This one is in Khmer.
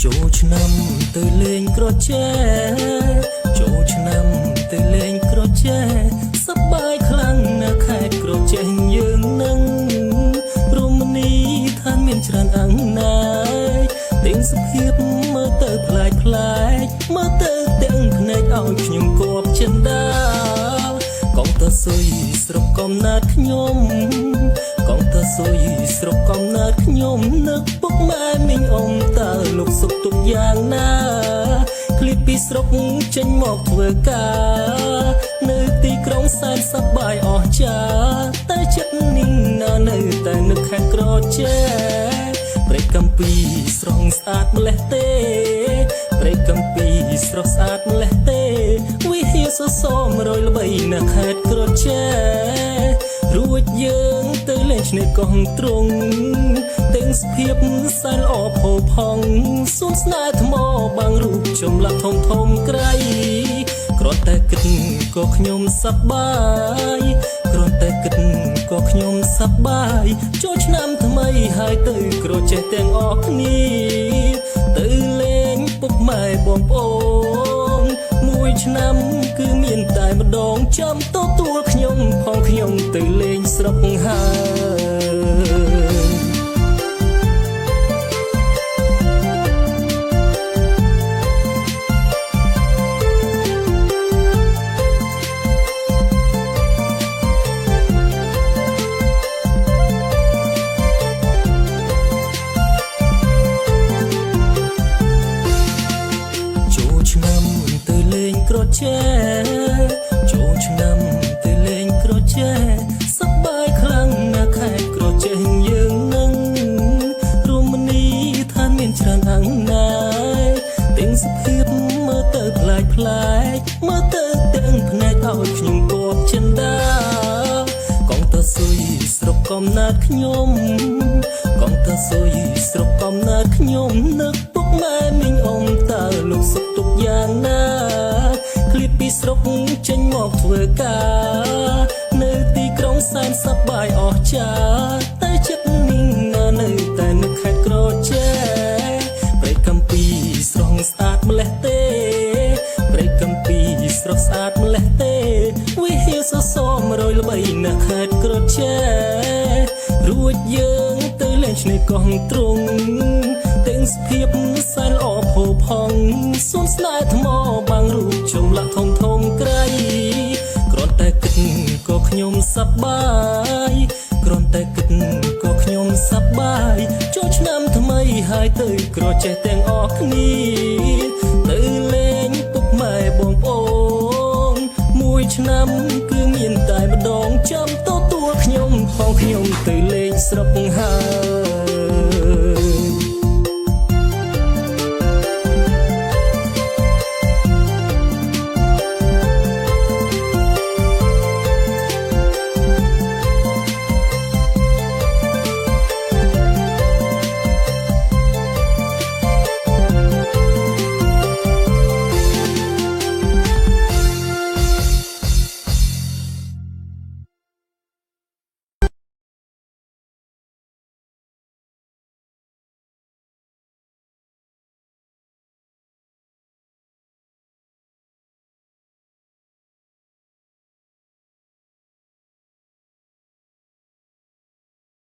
ចូលឆ្នាំទៅលេងក្រចែចូលឆ្នាំទៅលេងក្រចែសប្បាយខ្លាំងណាស់ខេត្តក្រចែយើងនឹងរមណីយដ្ឋានមានច្រើនអង្គណាយទាំងសុភាពមើលទៅប្លែកប្លែកមើលទៅទាំងភ្នែកឲ្យខ្ញុំគប់ចិនដាកងតស៊ុយស្រុកកំណើតខ្ញុំកងតស៊ុយស្រុកកំណើតខ្ញុំនឹកពុកម៉ែមីងអ៊ំតើលោកសុខទុក្ខយ៉ាងណាឃ្លីបពីស្រុកចេញមកធ្វើការនៅទីក្រុងសែនសប្បាយអស្ចារ្យតែចិត្តនេះណានៅតែនឹកខេត្តក្រចែព្រៃកំពីស្រស់ស្អាតម្លេះទេព្រៃកំពីស្រស់ស្អាតម្លេះទេវិហារសសរ100ល្បីនៅខេត្តក្រចែរួចយើងទៅលេងឆ្នេរកោះទ្រង់ទាំងសភាពសែនល្អផូរផង់សួនស្នេហ៍ថ្មបាំងរូបចម្លាក់ធំធំក្រៃគ្រាន់តែគិតក៏ខ្ញុំសប្បាយគ្រាន់តែគិតក៏ខ្ញុំសប្បាយចូលឆ្នាំថ្មីហើយទៅក្រចែទាំងអស់គ្នាទៅលេងពុកម៉ែបងប្អូនមួយឆ្នាំគឺមានតែម្ដងចាំទទួលខ្ញុំផងខ្ញុំទៅលេងស្រុកហើយក្រចែចូលឆ្នាំទៅលេងក្រចែសប្បាយខ្លាំងណាស់ខេត្តក្រចែយើងនឹងរមណីយដ្ឋានមានច្រើនអង្គណាយទាំងសុភាពមើលទៅប្លែកប្លែកមើលទៅទាំងភ្នែកឲ្យខ្ញុំគប់ចិនដាកងតស៊ុយស្រុកកំណើតខ្ញុំកងតស៊ុយស្រុកកំណើតខ្ញុំនឹកពុកម៉ែមីងអ៊ំតើលោកសុខទុក្ខយ៉ាងណាឃ្លីបពីស្រុកចេញមកធ្វើការនៅទីក្រុងសែនសប្បាយអស្ចារ្យតែចិត្តនេះណានៅតែនឹកខេត្តក្រចែព្រៃកំពីស្រស់ស្អាតម្លេះទេព្រៃកំពីស្រស់ស្អាតម្លេះទេវិហារសសរ100ល្បីនៅខេត្តក្រចែរួចយើងទៅលេងឆ្នេរកោះទ្រង់ទាំងសភាពសែនល្អផូរផង់សួនស្នេហ៍ថ្មបាំងរូបចម្លាក់ធំធំក្រៃគ្រាន់តែគិតក៏ខ្ញុំសប្បាយគ្រាន់តែគិតក៏ខ្ញុំសប្បាយចូលឆ្នាំថ្មីហើយទៅក្រចែទាំងអស់គ្នាទៅលេងពុកម៉ែបងប្អូនមួយឆ្នាំគឺមានតែម្ដងចាំទទួលខ្ញុំផងខ្ញុំទៅលេងស្រុកហើយ